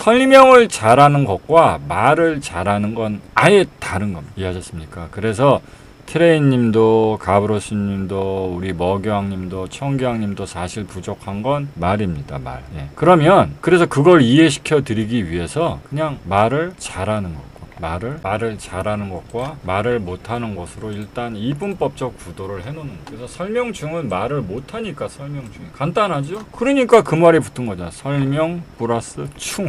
설명을 잘하는 것과 말을 잘하는 건 아예 다른 겁니다. 이해하셨습니까? 그래서 트레이님도 가브로스님도 우리 머교왕님도 청교왕님도 사실 부족한 건 말입니다. 말. 예. 그러면 그래서 그걸 이해시켜 드리기 위해서 그냥 말을 잘하는 거고 말을 잘하는 것과 말을 못하는 것으로 일단 이분법적 구도를 해놓는 거예요. 그래서 설명충은 말을 못하니까 설명충이 간단하죠? 그러니까 그 말이 붙은 거잖아. 설명 플러스 충.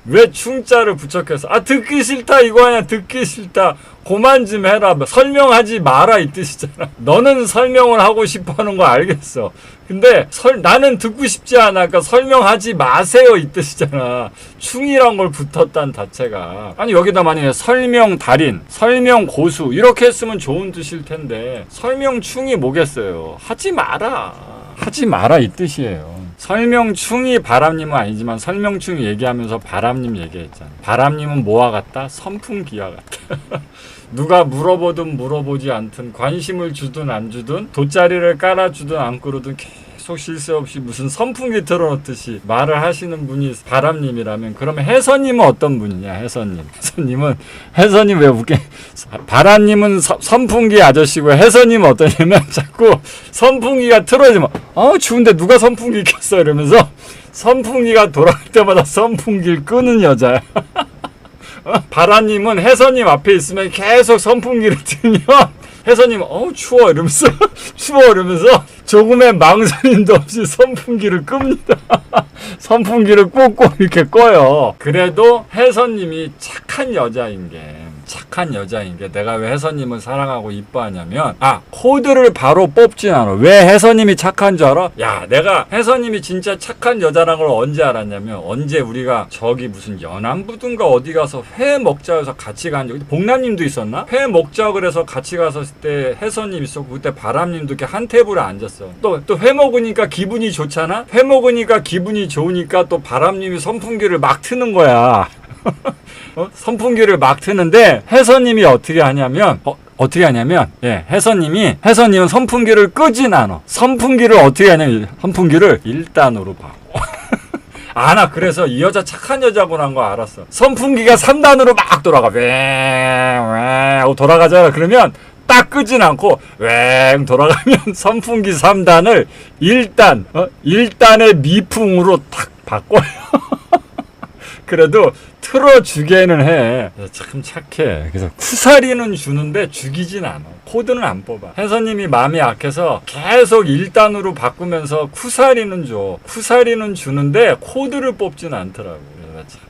왜 충자를 부착해서 듣기 싫다 이거 아니야. 듣기 싫다. 그만 좀 해라. 설명하지 마라 이 뜻이잖아. 너는 설명을 하고 싶어하는 거 알겠어. 근데 나는 듣고 싶지 않아. 그러니까 설명하지 마세요 이 뜻이잖아. 충이란 걸 붙었단 자체가. 아니 여기다 만약에 설명 달인, 설명 고수 이렇게 했으면 좋은 뜻일 텐데 설명충이 뭐겠어요. 하지 마라. 하지 마라 이 뜻이에요. 설명충이 바람님은 아니지만 설명충이 얘기하면서 바람님 얘기했잖아. 바람님은 뭐와 같다? 선풍기와 같다. 누가 물어보든 물어보지 않든 관심을 주든 안 주든 돗자리를 깔아주든 안 끌어든 계속 쉴 새 없이 무슨 선풍기 틀어놓듯이 말을 하시는 분이 바람님이라면 그러면 해서님은 어떤 분이냐? 해서님 왜 웃게? 바람님은 선풍기 아저씨고 해서님은 어떠냐면 자꾸 선풍기가 틀어지면 추운데 누가 선풍기 켰어 이러면서 선풍기가 돌아갈 때마다 선풍기를 끄는 여자야. 바라님은 해서님 앞에 있으면 계속 선풍기를 틀면 해서님 추워 이러면서 조금의 망설임도 없이 선풍기를 끕니다. 선풍기를 꾹꾹 이렇게 꺼요. 그래도 해서님이 착한 여자인 게 내가 왜 해서님을 사랑하고 이뻐하냐면 코드를 바로 뽑진 않아. 왜 해서님이 착한 줄 알아? 야 내가 해서님이 진짜 착한 여자라는 걸 언제 알았냐면 언제 우리가 저기 무슨 연안부든가 어디 가서 회 먹자 해서 같이 간 적이 복남님도 있었나? 회 먹자 그래서 같이 갔었을 때 해서님 있었고 그때 바람님도 이렇게 한 테이블에 앉았어. 또 회 먹으니까 기분이 좋잖아? 회 먹으니까 기분이 좋으니까 또 바람님이 선풍기를 막 트는 거야. 선풍기를 막 트는데 해서님이 어떻게 하냐면 해서님은 선풍기를 끄진 않아. 선풍기를 어떻게 하냐면 선풍기를 1단으로 봐. 나 그래서 이 여자 착한 여자구나 한 거 알았어. 선풍기가 3단으로 막 돌아가. 왱 하고 돌아가잖아. 그러면 딱 끄진 않고 왱 돌아가면 선풍기 3단을 1단의 미풍으로 탁 바꿔요. 그래도 틀어주게는 해. 참 착해. 그래서 쿠사리는 주는데 죽이진 않아. 코드는 안 뽑아. 해서님이 마음이 약해서 계속 1단으로 바꾸면서 쿠사리는 줘. 쿠사리는 주는데 코드를 뽑진 않더라고. 그래서 참.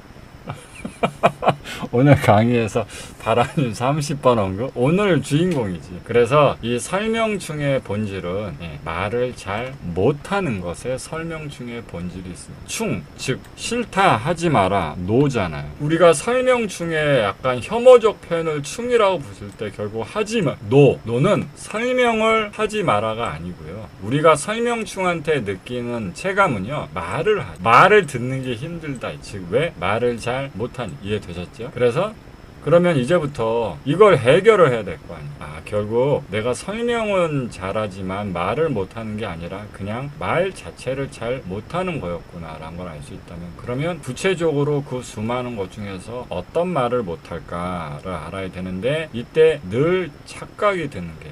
오늘 강의에서 바라님 30번 언급 오늘 주인공이지. 그래서 이 설명충의 본질은 말을 잘 못하는 것에 설명충의 본질이 있습니다. 충, 즉 싫다 하지 마라 노잖아요. 우리가 설명충의 약간 혐오적 표현을 충이라고 부를 때 결국 하지마 노는 설명을 하지 마라가 아니고요. 우리가 설명충한테 느끼는 체감은요 말을 듣는 게 힘들다. 즉 왜 말을 잘 못하니 이해되셨죠? 그러면 이제부터 이걸 해결을 해야 될 거 아니야. 결국 내가 설명은 잘하지만 말을 못하는 게 아니라 그냥 말 자체를 잘 못하는 거였구나 라는 걸 알 수 있다면 그러면 구체적으로 그 수많은 것 중에서 어떤 말을 못할까를 알아야 되는데 이때 늘 착각이 드는 게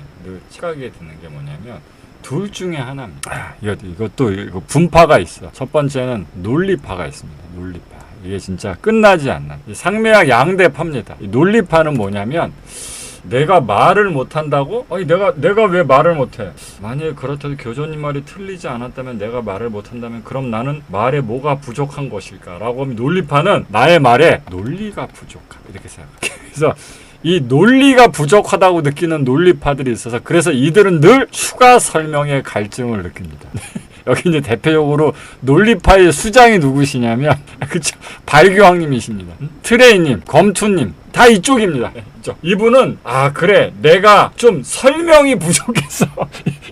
뭐냐면 둘 중에 하나입니다. 이것도 분파가 있어. 첫 번째는 논리파가 있습니다. 논리파. 이게 진짜 끝나지 않는 상매학 양대파입니다. 이 논리파는 뭐냐면 내가 말을 못한다고? 내가 왜 말을 못해? 만약에 그렇다고 교조님 말이 틀리지 않았다면 내가 말을 못한다면 그럼 나는 말에 뭐가 부족한 것일까? 라고 하면 논리파는 나의 말에 논리가 부족하다 이렇게 생각해. 그래서 이 논리가 부족하다고 느끼는 논리파들이 있어서 그래서 이들은 늘 추가 설명의 갈증을 느낍니다. 여기 이제 대표적으로 논리파의 수장이 누구시냐면 그쵸 발교왕님이십니다. 트레이님, 검투님 다 이쪽입니다. 이분은 그래 내가 좀 설명이 부족해서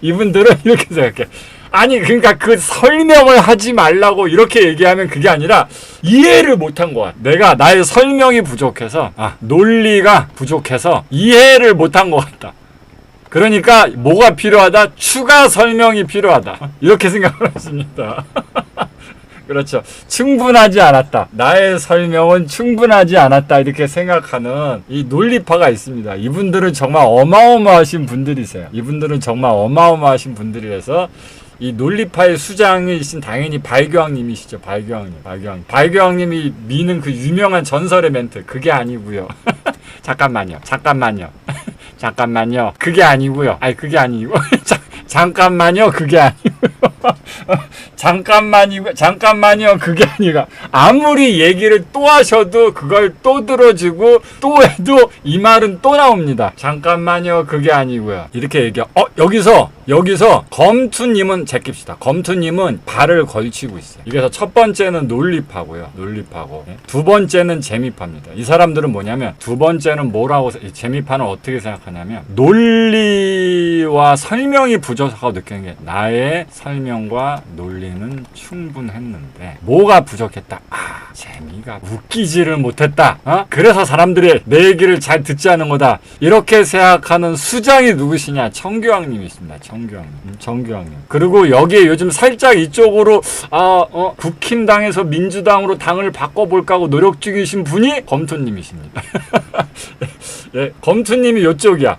이분들은 이렇게 생각해. 아니 그러니까 그 설명을 하지 말라고 이렇게 얘기하면 그게 아니라 이해를 못한 거야. 내가 나의 설명이 부족해서 논리가 부족해서 이해를 못한 것 같다. 그러니까 뭐가 필요하다? 추가 설명이 필요하다. 이렇게 생각을 했습니다. 그렇죠. 충분하지 않았다. 나의 설명은 충분하지 않았다. 이렇게 생각하는 이 논리파가 있습니다. 이분들은 정말 어마어마하신 분들이세요. 이분들은 정말 어마어마하신 분들이라서 이 논리파의 수장이신 당연히 발교왕님이시죠. 발교왕님이 미는 그 유명한 전설의 멘트. 그게 아니고요. 잠깐만요. 그게 아니고요. 그게 아니고. 잠깐만요. 그게 아니고요. 잠깐만요. 그게 아니라 아무리 얘기를 또 하셔도 그걸 또 들어주고 또 해도 이 말은 또 나옵니다. 잠깐만요. 그게 아니고요. 이렇게 얘기해. 여기서 검투님은 제낍시다. 검투님은 발을 걸치고 있어요. 그래서 첫 번째는 논리파고요. 두 번째는 재미파입니다. 이 사람들은 뭐냐면 두 번째는 뭐라고 재미파는 어떻게 생각하냐면 논리와 설명이 부족하다고 느끼는 게 나의 설명과 논리는 충분했는데 뭐가 부족했다. 재미가 웃기지를 못했다. 그래서 사람들이 내 얘기를 잘 듣지 않은 거다. 이렇게 생각하는 수장이 누구시냐? 청교왕님이 있습니다. 청교왕님. 그리고 여기에 요즘 살짝 이쪽으로 국힘당에서 민주당으로 당을 바꿔볼까 하고 노력 중이신 분이 검토님이십니다. 예, 검투님이 이쪽이야.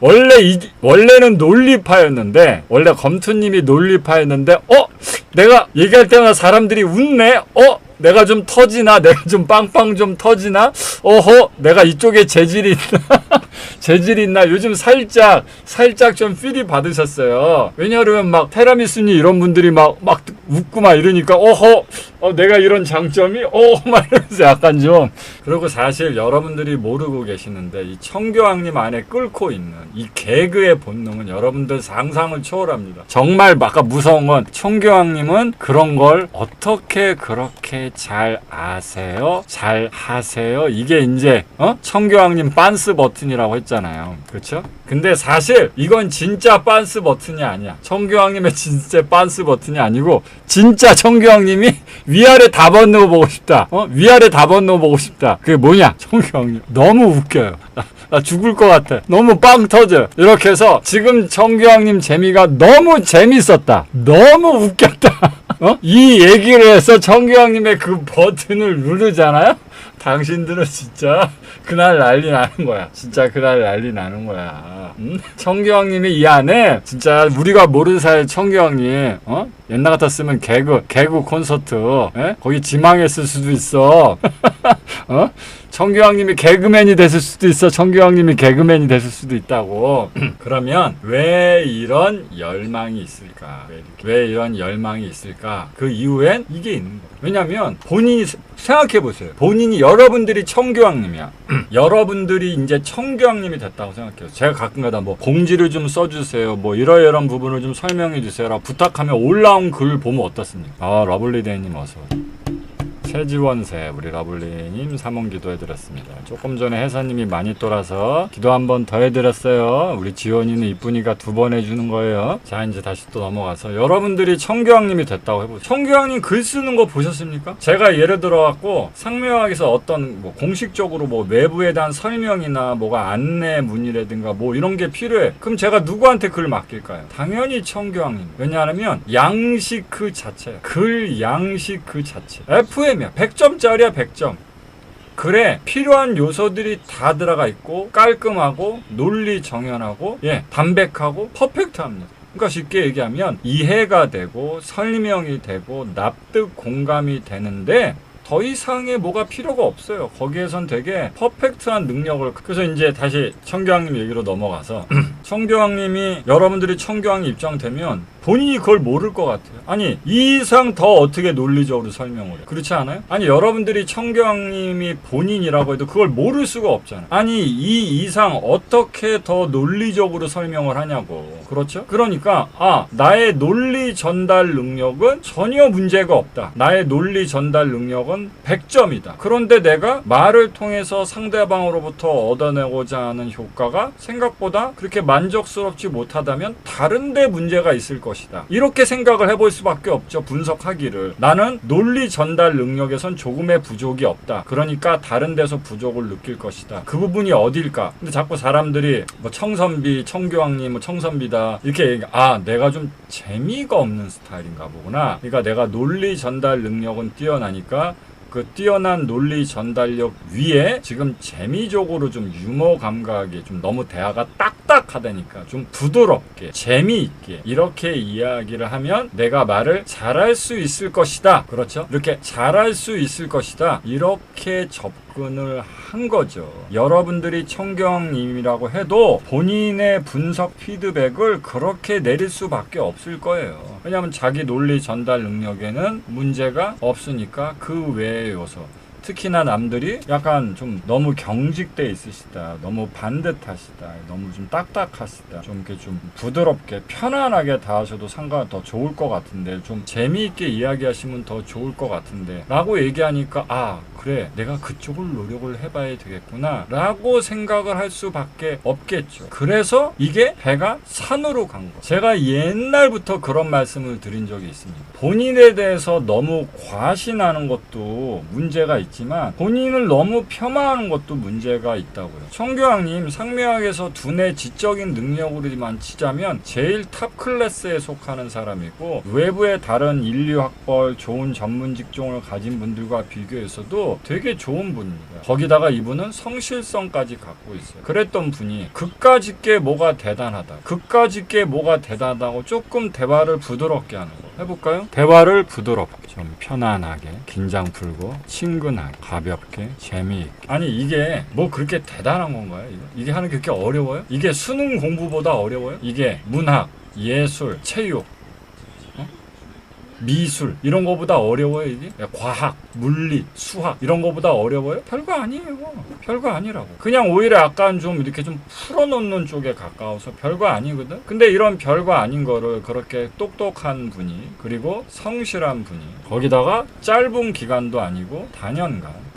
원래는 논리파였는데, 내가 얘기할 때마다 사람들이 웃네? 내가 좀 터지나? 내가 좀 빵빵 좀 터지나? 내가 이쪽에 재질이 있나? 요즘 살짝 좀 필이 받으셨어요. 왜냐하면 막 테라미수니 이런 분들이 막 웃고 막 이러니까, 내가 이런 장점이? 막 이러면서 약간 좀. 그리고 사실 여러분들이 모르고 계시는데, 이 청교왕님 안에 끓고 있는 이 개그의 본능은 여러분들 상상을 초월합니다. 정말 아까 무서운 건 청교왕님은 그런 걸 어떻게 그렇게 잘 아세요? 잘 하세요? 이게 이제 청교왕님 빤스 버튼이라고 했잖아요. 그렇죠? 근데 사실 이건 진짜 빤스 버튼이 아니야. 청교왕님의 진짜 빤스 버튼이 아니고 진짜 청교왕님이 위아래 다 번넣어 보고 싶다. 위아래 다 번넣어 보고 싶다. 그게 뭐냐? 청교왕님 너무 웃겨요. 나 죽을 것 같아. 너무 빵 터져. 이렇게 해서 지금 청교왕님 재미가 너무 재밌었다. 너무 웃겼다. 이 얘기를 해서 청교왕님의 그 버튼을 누르잖아요? 당신들은 진짜 그날 난리 나는 거야. 청교왕님이 이 안에 진짜 우리가 모르는 사이 청교왕님 옛날 같았으면 개그 콘서트 거기 지망했을 수도 있어. 청교왕님이 개그맨이 됐을 수도 있어. 청교왕님이 개그맨이 됐을 수도 있다고. 그러면 왜 이런 열망이 있을까? 그 이유엔 이게 있는 거야. 왜냐면 본인이 생각해보세요. 여러분들이 청교왕님이야. 여러분들이 이제 청교왕님이 됐다고 생각해요. 제가 가끔가다 공지를 좀 써주세요. 이러이러한 부분을 좀 설명해주세요. 부탁하면 올라온 글 보면 어떻습니까? 러블리데이님 어서. 최지원세 우리 러블리님 삼원 기도해드렸습니다. 조금 전에 회사님이 많이 돌아서 기도 한 번 더 해드렸어요. 우리 지원이는 이쁜이가 2번 해주는 거예요. 자, 이제 다시 또 넘어가서 여러분들이 청교왕님이 됐다고 해보세요. 청교왕님 글 쓰는 거 보셨습니까? 제가 예를 들어갖고 상명학에서 어떤 공식적으로 외부에 대한 설명이나 뭐가 안내문이라든가 이런 게 필요해. 그럼 제가 누구한테 글 맡길까요? 당연히 청교왕님. 왜냐하면 양식 그 자체야. 글 양식 그 자체. FM이야. 100점짜리야 100점. 글에 필요한 요소들이 다 들어가 있고 깔끔하고 논리 정연하고 담백하고 퍼펙트합니다. 그러니까 쉽게 얘기하면 이해가 되고 설명이 되고 납득 공감이 되는데 더 이상의 뭐가 필요가 없어요. 거기에선 되게 퍼펙트한 능력을. 그래서 이제 다시 청교왕님 얘기로 넘어가서 청교왕님이 여러분들이 청교왕이 입장되면 본인이 그걸 모를 것 같아요. 아니 이 이상 더 어떻게 논리적으로 설명을 해. 그렇지 않아요? 아니 여러분들이 청교왕님이 본인이라고 해도 그걸 모를 수가 없잖아요. 아니 이 이상 어떻게 더 논리적으로 설명을 하냐고. 그렇죠? 그러니까 나의 논리 전달 능력은 전혀 문제가 없다. 나의 논리 전달 능력은 100점이다. 그런데 내가 말을 통해서 상대방으로부터 얻어내고자 하는 효과가 생각보다 그렇게 만족스럽지 못하다면 다른 데 문제가 있을 것이다. 것이다. 이렇게 생각을 해볼 수밖에 없죠. 분석하기를. 나는 논리 전달 능력에선 조금의 부족이 없다. 그러니까 다른 데서 부족을 느낄 것이다. 그 부분이 어딜까? 근데 자꾸 사람들이 뭐 청선비, 청교황님, 뭐 청선비다 이렇게 내가 좀 재미가 없는 스타일인가 보구나. 그러니까 내가 논리 전달 능력은 뛰어나니까 그 뛰어난 논리 전달력 위에 지금 재미적으로 좀 유머 감각이 좀 너무 대화가 딱딱하다니까 좀 부드럽게 재미있게 이렇게 이야기를 하면 내가 말을 잘할 수 있을 것이다. 그렇죠? 이렇게 잘할 수 있을 것이다. 이렇게 접근을 한 거죠. 여러분들이 청경님이라고 해도 본인의 분석 피드백을 그렇게 내릴 수밖에 없을 거예요. 왜냐하면 자기 논리 전달 능력에는 문제가 없으니까 그 외의 요소, 특히나 남들이 약간 좀 너무 경직돼 있으시다, 너무 반듯하시다, 너무 좀 딱딱하시다, 좀 이렇게 좀 부드럽게 편안하게 다 하셔도 상관 더 좋을 것 같은데, 좀 재미있게 이야기하시면 더 좋을 것 같은데 라고 얘기하니까 그래 내가 그쪽을 노력을 해봐야 되겠구나 라고 생각을 할 수밖에 없겠죠. 그래서 이게 배가 산으로 간 거. 제가 옛날부터 그런 말씀을 드린 적이 있습니다. 본인에 대해서 너무 과신하는 것도 문제가 있지만 본인을 너무 폄하하는 것도 문제가 있다고요. 청교황님 상명학에서 두뇌 지적인 능력으로만 치자면 제일 탑 클래스에 속하는 사람이고, 외부의 다른 인류학벌 좋은 전문 직종을 가진 분들과 비교해서도 되게 좋은 분입니다. 거기다가 이분은 성실성까지 갖고 있어요. 그랬던 분이 그까짓 게 뭐가 대단하다, 그까짓 게 뭐가 대단하다고 조금 대화를 부드럽게 하는 거 해볼까요? 대화를 부드럽게, 좀 편안하게, 긴장 풀고 친근하게, 가볍게, 재미있게. 아니 이게 뭐 그렇게 대단한 건가요? 이게 하는 게 그렇게 어려워요? 이게 수능 공부보다 어려워요? 이게 문학, 예술, 체육, 미술 이런 거보다 어려워요 이게? 과학, 물리, 수학 이런 거보다 어려워요? 별거 아니에요. 별거 아니라고. 그냥 오히려 약간 좀 이렇게 좀 풀어놓는 쪽에 가까워서 별거 아니거든? 근데 이런 별거 아닌 거를 그렇게 똑똑한 분이, 그리고 성실한 분이, 거기다가 짧은 기간도 아니고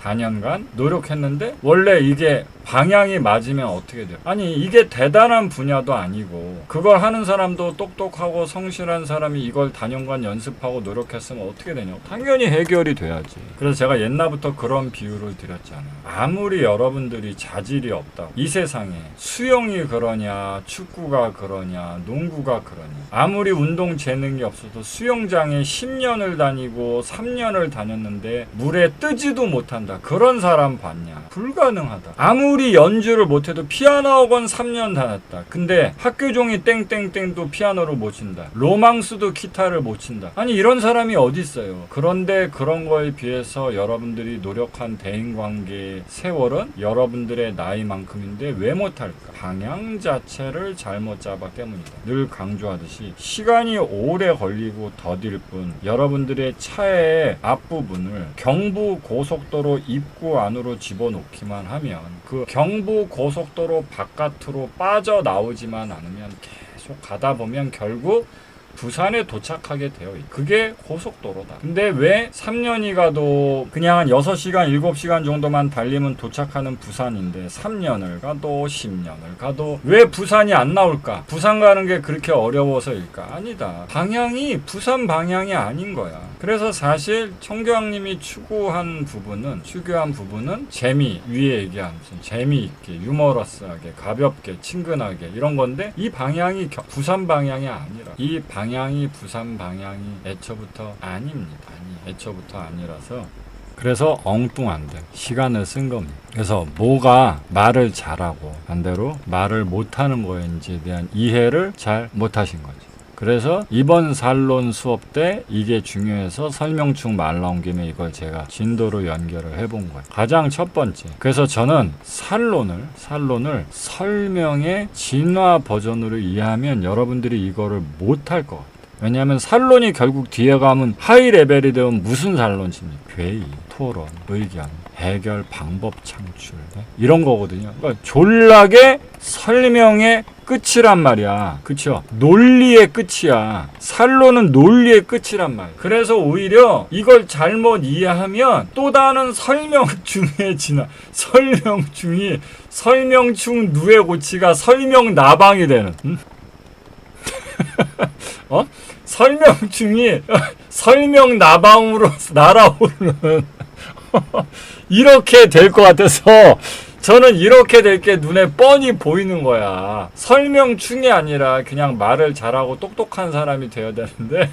다년간 노력했는데 원래 이게 방향이 맞으면 어떻게 돼요? 아니 이게 대단한 분야도 아니고 그걸 하는 사람도 똑똑하고 성실한 사람이 이걸 다년간 연습하고 노력했으면 어떻게 되냐고. 당연히 해결이 돼야지. 그래서 제가 옛날부터 그런 비유를 드렸잖아요. 아무리 여러분들이 자질이 없다고, 이 세상에 수영이 그러냐, 축구가 그러냐, 농구가 그러냐, 아무리 운동 재능이 없어도 수영장에 10년을 다니고 3년을 다녔는데 물에 뜨지도 못한다, 그런 사람 봤냐? 불가능하다. 아무리 연주를 못해도 피아노 학원 3년 다녔다. 근데 학교종이 땡땡땡도 피아노를 못 친다. 로망스도 기타를 못 친다. 아니 이런 사람이 어디 있어요. 그런데 그런 거에 비해서 여러분들이 노력한 대인관계의 세월은 여러분들의 나이만큼인데 왜 못할까? 방향 자체를 잘못 잡았기 때문이다. 늘 강조하듯이 시간이 오래 걸리고 더딜 뿐, 여러분들의 차의 앞부분을 경부 고속도로 입구 안으로 집어넣기만 하면 그 경부 고속도로 바깥으로 빠져나오지만 않으면 계속 가다 보면 결국 부산에 도착하게 되어 있다. 그게 고속도로다. 근데 왜 3년이 가도 그냥 한 6시간, 7시간 정도만 달리면 도착하는 부산인데 3년을 가도 10년을 가도 왜 부산이 안 나올까? 부산 가는 게 그렇게 어려워서일까? 아니다. 방향이 부산 방향이 아닌 거야. 그래서 사실 청교황님이 추구한 부분은 재미, 위에 얘기한 재미있게, 유머러스하게, 가볍게, 친근하게 이런 건데, 이 방향이 부산 방향이 아니라, 이 방향이 부산 방향이 애초부터 아닙니다. 애초부터 아니라서, 그래서 엉뚱한데 시간을 쓴 겁니다. 그래서 뭐가 말을 잘하고 반대로 말을 못하는 거인지에 대한 이해를 잘 못하신 거죠. 그래서 이번 산론 수업 때 이게 중요해서 설명충 말 나온 김에 이걸 제가 진도로 연결을 해본 거예요. 가장 첫 번째. 그래서 저는 산론을 설명의 진화 버전으로 이해하면 여러분들이 이거를 못할 것 같아요. 왜냐하면 산론이 결국 뒤에 가면 하이 레벨이 되면 무슨 산론입니까? 회의, 토론, 의견, 해결, 방법 창출, 이런 거거든요. 그러니까 졸라게 설명의 끝이란 말이야. 그쵸? 논리의 끝이야. 산론은 논리의 끝이란 말이야. 그래서 오히려 이걸 잘못 이해하면 또 다른 설명충에 설명충 누에 고치가 설명나방이 되는. 설명충이 설명 나방으로 날아오르는 이렇게 될 것 같아서 저는 이렇게 될 게 눈에 뻔히 보이는 거야. 설명충이 아니라 그냥 말을 잘하고 똑똑한 사람이 되어야 되는데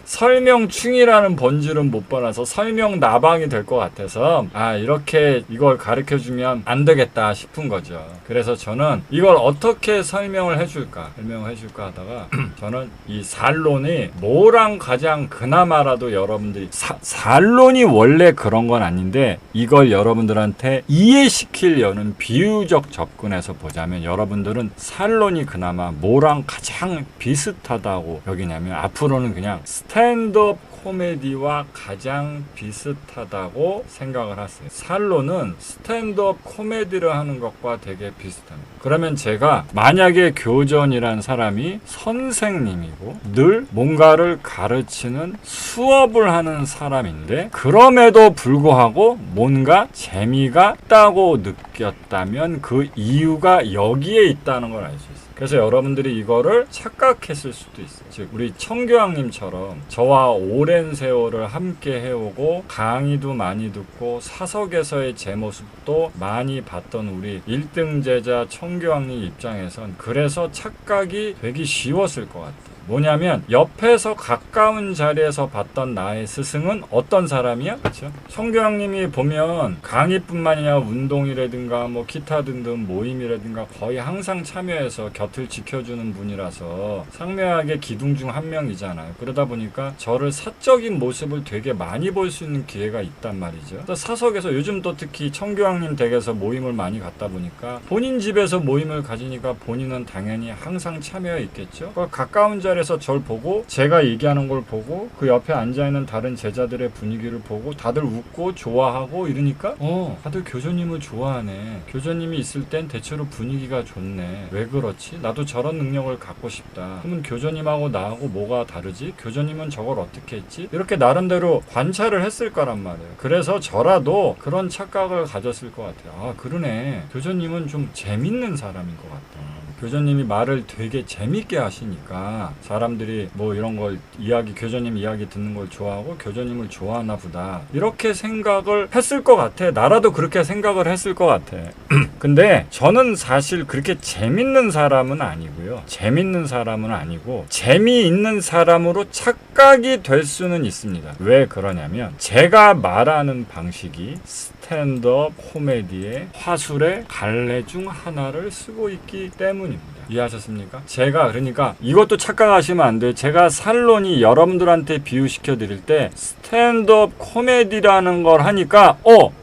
설명충이라는 본질은 못 받아서 설명 나방이 될 것 같아서 이렇게 이걸 가르쳐주면 안 되겠다 싶은 거죠. 그래서 저는 이걸 어떻게 설명을 해줄까 하다가 저는 이 산론이 뭐랑 가장 그나마라도 여러분들이 산론이 원래 그런 건 아닌데 이걸 여러분들한테 이해시키려는 비유적 접근에서 보자면 여러분들은 산론이 그나마 뭐랑 가장 비슷하다고 여기냐면 앞으로는 그냥 스탠드업 코미디와 가장 비슷하다고 생각을 하세요. 산론은 스탠드업 코미디를 하는 것과 되게 비슷합니다. 그러면 제가 만약에 교전이란 사람이 선생님이고 늘 뭔가를 가르치는 수업을 하는 사람인데 그럼에도 불구하고 뭔가 재미가 있다고 느꼈다면 그 이유가 여기에 있다는 걸 알 수 있어요. 그래서 여러분들이 이거를 착각했을 수도 있어요. 즉 우리 청교왕님처럼 저와 오랜 세월을 함께 해오고 강의도 많이 듣고 사석에서의 제 모습도 많이 봤던 우리 1등 제자 청교왕님 입장에선 그래서 착각이 되기 쉬웠을 것 같아요. 뭐냐면 옆에서 가까운 자리에서 봤던 나의 스승은 어떤 사람이야? 그렇죠? 청교왕님이 보면 강의뿐만이냐 운동이라든가 뭐 기타 등등 모임이라든가 거의 항상 참여해서 곁을 지켜주는 분이라서 상명하게 기둥 중 한 명이잖아요. 그러다 보니까 저를 사적인 모습을 되게 많이 볼 수 있는 기회가 있단 말이죠. 사석에서 요즘 또 특히 청교왕님 댁에서 모임을 많이 갔다 보니까 본인 집에서 모임을 가지니까 본인은 당연히 항상 참여해 있겠죠. 가까운 자리에서 절 보고 제가 얘기하는 걸 보고 그 옆에 앉아있는 다른 제자들의 분위기를 보고 다들 웃고 좋아하고 이러니까 다들 교주님을 좋아하네. 교주님이 있을 땐 대체로 분위기가 좋네. 왜 그렇지? 나도 저런 능력을 갖고 싶다. 그러면 교주님하고 나하고 뭐가 다르지? 교주님은 저걸 어떻게 했지? 이렇게 나름대로 관찰을 했을 거란 말이에요. 그래서 저라도 그런 착각을 가졌을 것 같아요. 그러네. 교주님은 좀 재밌는 사람인 것 같다. 교주님이 말을 되게 재밌게 하시니까 사람들이 뭐 이런 걸 교주님 이야기 듣는 걸 좋아하고 교주님을 좋아하나 보다. 이렇게 생각을 했을 것 같아. 나라도 그렇게 생각을 했을 것 같아. 근데 저는 사실 그렇게 재밌는 사람은 아니고요. 재밌는 사람은 아니고 재미있는 사람으로 착각이 될 수는 있습니다. 왜 그러냐면 제가 말하는 방식이 스탠드업 코미디의 화술의 갈래 중 하나를 쓰고 있기 때문입니다. 이해하셨습니까? 제가 그러니까 이것도 착각하시면 안 돼요. 제가 산론이 여러분들한테 비유시켜 드릴 때 스탠드업 코미디라는 걸 하니까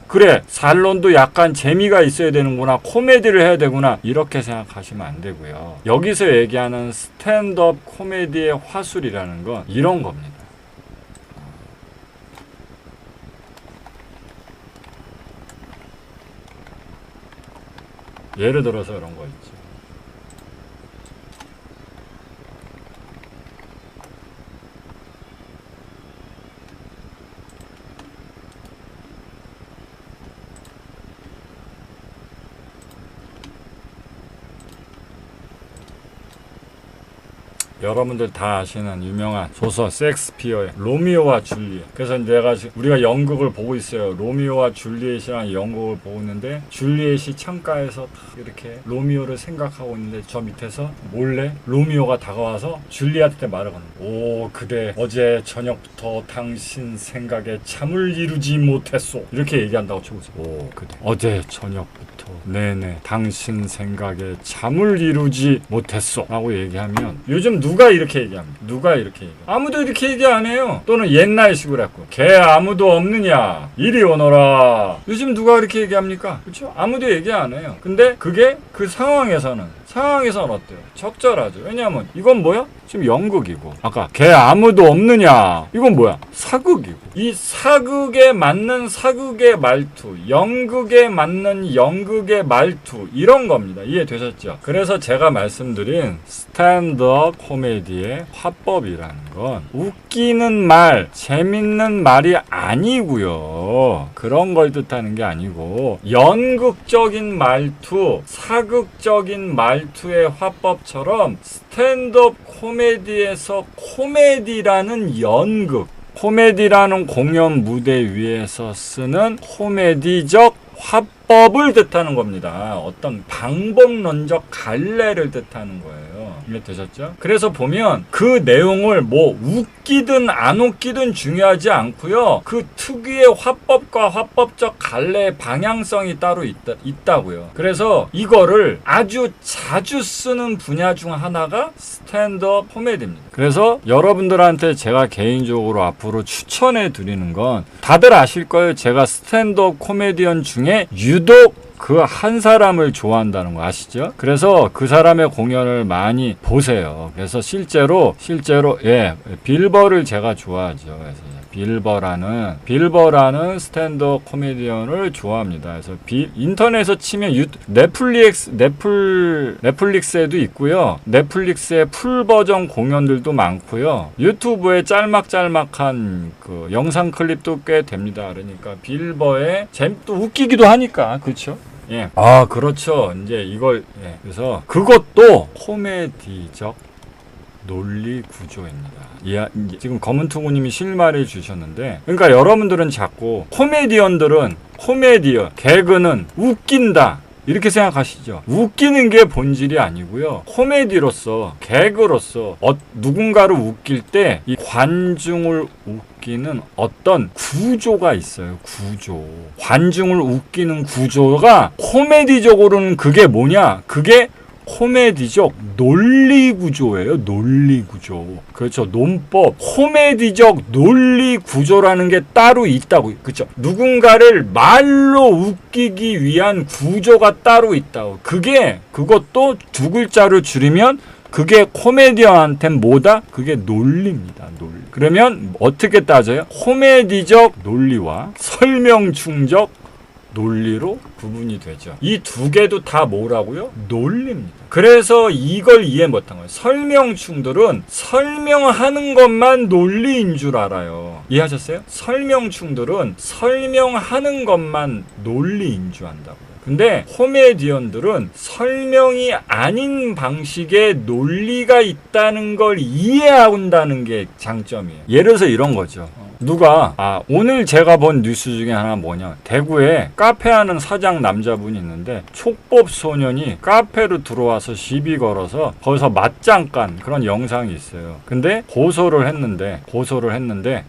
그래 산론도 약간 재미가 있어야 되는구나. 코미디를 해야 되구나. 이렇게 생각하시면 안 되고요. 여기서 얘기하는 스탠드업 코미디의 화술이라는 건 이런 겁니다. 예를 들어서 이런 거 있죠. 여러분들 다 아시는 유명한 소설 셰익스피어의 로미오와 줄리엣. 그래서 우리가 연극을 보고 있어요. 로미오와 줄리엣이라는 연극을 보고 있는데 줄리엣이 창가에서 이렇게 로미오를 생각하고 있는데 저 밑에서 몰래 로미오가 다가와서 줄리엣한테 말을 거는 오 그대 어제 저녁부터 당신 생각에 잠을 이루지 못했소. 이렇게 얘기한다고 쳐보세요. 오 그대 어제 저녁부터 네네 당신 생각에 잠을 이루지 못했소 라고 얘기하면 요즘 누가 이렇게 얘기합니까? 누가 이렇게 얘기해요? 아무도 이렇게 얘기 안 해요. 또는 옛날식으로 했고 걔 아무도 없느냐 이리 오너라. 요즘 누가 이렇게 얘기합니까? 그렇죠? 아무도 얘기 안 해요. 근데 그게 그 상황에서는 어때요? 적절하죠. 왜냐하면 이건 뭐야? 지금 연극이고 아까 걔 아무도 없느냐 이건 뭐야? 사극이고 이 사극에 맞는 사극의 말투, 연극에 맞는 연극의 말투 이런 겁니다. 이해되셨죠? 그래서 제가 말씀드린 스탠드업 코미디의 화법이라는 건 웃기는 말, 재밌는 말이 아니고요. 그런 걸 뜻하는 게 아니고 연극적인 말투, 사극적인 말투의 화법처럼 스탠드업 코미디에서 코미디라는 연극, 코미디라는 공연 무대 위에서 쓰는 코미디적 화법을 뜻하는 겁니다. 어떤 방법론적 갈래를 뜻하는 거예요. 이해되셨죠? 그래서 보면 그 내용을 뭐 웃기든 안 웃기든 중요하지 않고요. 그 특유의 화법과 화법적 갈래의 방향성이 따로 있다고요. 그래서 이거를 아주 자주 쓰는 분야 중 하나가 스탠드업 코미디입니다. 그래서 여러분들한테 제가 개인적으로 앞으로 추천해 드리는 건 다들 아실 거예요. 제가 스탠드업 코미디언 중에 유독 그 한 사람을 좋아한다는 거 아시죠? 그래서 그 사람의 공연을 많이 보세요. 그래서 실제로 빌버를 제가 좋아하죠. 그래서 빌버라는 스탠드업 코미디언을 좋아합니다. 그래서 인터넷에서 치면 넷플릭스에도 있고요. 넷플릭스의 풀 버전 공연들도 많고요. 유튜브에 짤막짤막한 그 영상 클립도 꽤 됩니다. 그러니까 빌버의 또 웃기기도 하니까 그렇죠? 예. 아, 그렇죠. 이제 이걸 그래서 그것도 코미디적 논리 구조입니다. 지금 검은투구님이 실마리 주셨는데, 그러니까 여러분들은 자꾸 개그는 웃긴다 이렇게 생각하시죠. 웃기는 게 본질이 아니고요. 코미디로서, 개그로서 누군가를 웃길 때 이 관중을 웃기는 어떤 구조가 있어요. 구조. 관중을 웃기는 구조가 코미디적으로는 그게 뭐냐? 그게 코미디적 논리 구조예요. 논리 구조. 그렇죠. 논법. 코미디적 논리 구조라는 게 따로 있다고. 그렇죠. 누군가를 말로 웃기기 위한 구조가 따로 있다고. 그것도 두 글자로 줄이면 그게 코미디언한테는 뭐다? 그게 논리입니다. 논리. 그러면 어떻게 따져요? 코미디적 논리와 설명충적 논리로 구분이 되죠. 이 두 개도 다 뭐라고요? 논리입니다. 그래서 이걸 이해 못한 거예요. 설명충들은 설명하는 것만 논리인 줄 알아요. 이해하셨어요? 설명충들은 설명하는 것만 논리인 줄 안다고요. 근데 코미디언들은 설명이 아닌 방식의 논리가 있다는 걸 이해한다는 게 장점이에요. 예를 들어서 이런 거죠. 누가 오늘 제가 본 뉴스 중에 하나 뭐냐, 대구에 카페하는 사장 남자분이 있는데 촉법 소년이 카페로 들어와서 시비 걸어서 거기서 맞짱 깐 그런 영상이 있어요. 근데 고소를 했는데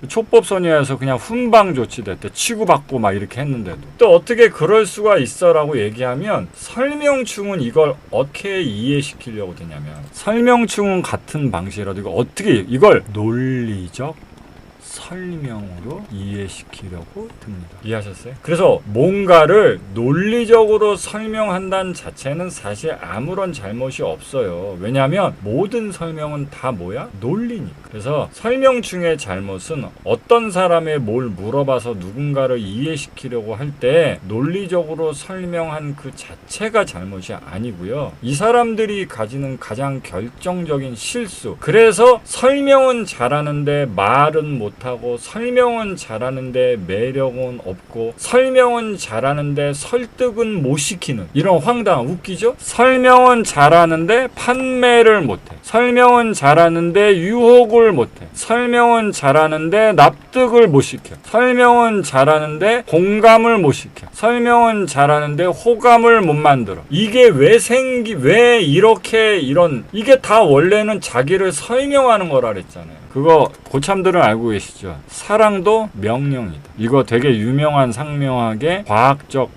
촉법 소년에서 그냥 훈방 조치됐대. 치고받고 막 이렇게 했는데도 또 어떻게 그럴 수가 있어라고 얘기하면, 설명충은 이걸 어떻게 이해시키려고 되냐면, 설명충은 같은 방식이라도 이걸 논리적 설명으로 이해시키려고 듭니다. 이해하셨어요? 그래서 뭔가를 논리적으로 설명한다는 자체는 사실 아무런 잘못이 없어요. 왜냐하면 모든 설명은 다 뭐야? 논리니까. 그래서 설명충의 잘못은 어떤 사람의 뭘 물어봐서 누군가를 이해시키려고 할 때 논리적으로 설명한 그 자체가 잘못이 아니고요. 이 사람들이 가지는 가장 결정적인 실수. 그래서 설명은 잘하는데 말은 못하고, 설명은 잘하는데 매력은 없고, 설명은 잘하는데 설득은 못 시키는 이런 황당한, 웃기죠? 설명은 잘하는데 판매를 못해. 설명은 잘하는데 유혹을 못해. 설명은 잘하는데 납득을 못 시켜. 설명은 잘하는데 공감을 못 시켜. 설명은 잘하는데 호감을 못 만들어. 이게 왜 이렇게 이게 다 원래는 자기를 설명하는 거라 그랬잖아요. 그거 고참들은 알고 계시죠? 사랑도 명령이다. 이거 되게 유명한 상명하게 과학적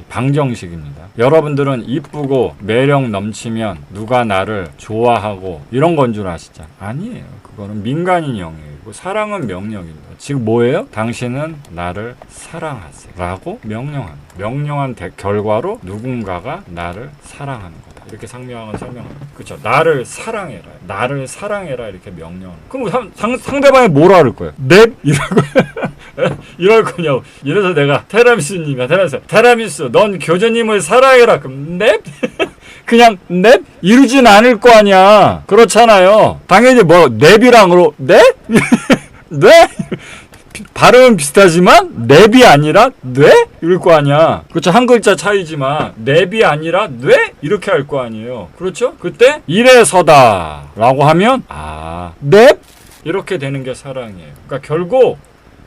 방정식입니다. 여러분들은 이쁘고 매력 넘치면 누가 나를 좋아하고 이런 건 줄 아시죠? 아니에요. 그거는 민간인 영역이고, 사랑은 명령입니다. 지금 뭐예요? 당신은 나를 사랑하세요 라고 명령합니다. 명령한 결과로 누군가가 나를 사랑하는 거다. 이렇게 상명하건 설명합니다. 그렇죠? 나를 사랑해라 이렇게 명령하는. 그럼 상대방이 뭐라 그럴 거예요? 넵? 이럴 거냐고. 이래서 내가 테라미수 넌 교주님을 사랑해라. 그럼 넵? 그냥 넵? 이러진 않을 거 아니야. 그렇잖아요. 당연히 냅이랑으로 넵? 네? 발음은 비슷하지만 랩이 아니라 뇌? 이럴 거 아니야. 그렇죠. 한 글자 차이지만 랩이 아니라 뇌? 이렇게 할 거 아니에요. 그렇죠? 그때 이래서다 라고 하면 랩? 이렇게 되는 게 사랑이에요. 그러니까 결국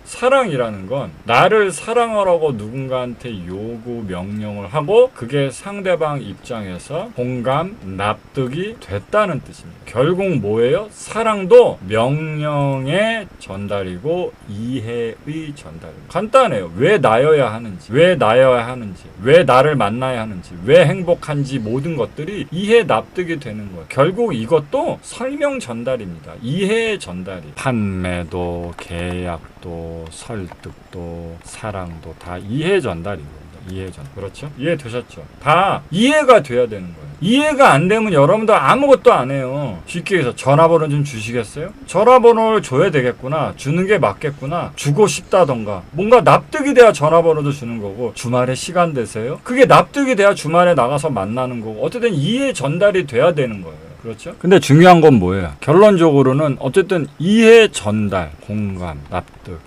사랑이라는 건 나를 사랑하라고 누군가한테 요구, 명령을 하고 그게 상대방 입장에서 공감, 납득이 됐다는 뜻입니다. 결국 뭐예요? 사랑도 명령의 전달이고 이해의 전달입니다. 간단해요. 왜 나여야 하는지, 왜 나여야 하는지, 왜 나를 만나야 하는지, 왜 행복한지 모든 것들이 이해, 납득이 되는 거예요. 결국 이것도 설명 전달입니다. 이해의 전달이. 판매도, 계약도, 설득도, 사랑도 다 이해 전달이거든요. 이해 전달. 그렇죠? 이해되셨죠? 다 이해가 돼야 되는 거예요. 이해가 안 되면 여러분들 아무것도 안 해요. 쉽게 해서 전화번호 좀 주시겠어요? 전화번호를 줘야 되겠구나. 주는 게 맞겠구나. 주고 싶다던가. 뭔가 납득이 돼야 전화번호도 주는 거고. 주말에 시간 되세요? 그게 납득이 돼야 주말에 나가서 만나는 거고. 어쨌든 이해 전달이 돼야 되는 거예요. 그렇죠? 근데 중요한 건 뭐예요? 결론적으로는 어쨌든 이해 전달, 공감, 납득,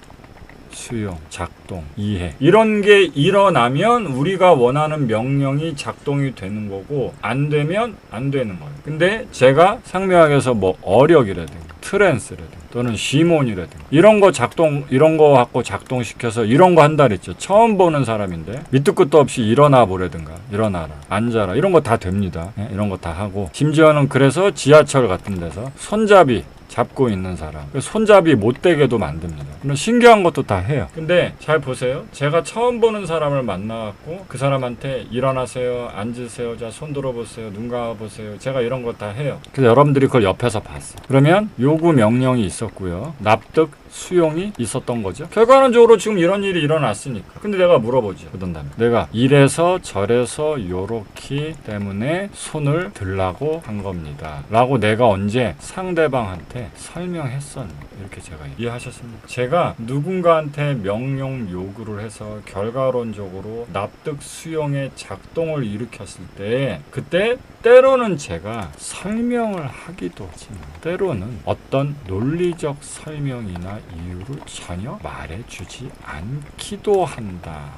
수용, 작동, 이해 이런 게 일어나면 우리가 원하는 명령이 작동이 되는 거고 안 되면 안 되는 거예요. 근데 제가 상명학에서 뭐 어력이라든가 트랜스라든가 또는 시몬이라든가 이런 거 갖고 작동시켜서 이런 거 한다 그랬죠. 처음 보는 사람인데 밑도 끝도 없이 일어나 보라든가 일어나라, 앉아라 이런 거 다 됩니다. 이런 거 다 하고 심지어는 그래서 지하철 같은 데서 손잡이 잡고 있는 사람 손잡이 못 되게도 만듭니다. 그런 신기한 것도 다 해요. 근데 잘 보세요. 제가 처음 보는 사람을 만나갖고 그 사람한테 일어나세요, 앉으세요, 자 손 들어보세요, 눈 감아보세요. 제가 이런 거 다 해요. 그래서 여러분들이 그걸 옆에서 봤어. 그러면 요구 명령이 있었고요. 납득 수용이 있었던 거죠. 결과론적으로 지금 이런 일이 일어났으니까. 근데 내가 물어보죠. 그런 다음에 내가 이래서 저래서 요렇게 때문에 손을 들라고 한 겁니다. 라고 내가 언제 상대방한테 설명했었는데 이렇게 제가 이해하셨습니까? 제가 누군가한테 명령 요구를 해서 결과론적으로 납득 수용의 작동을 일으켰을 때 그때 때로는 제가 설명을 하기도 하지만 때로는 어떤 논리적 설명이나 이유를 전혀 말해주지 않기도 한다.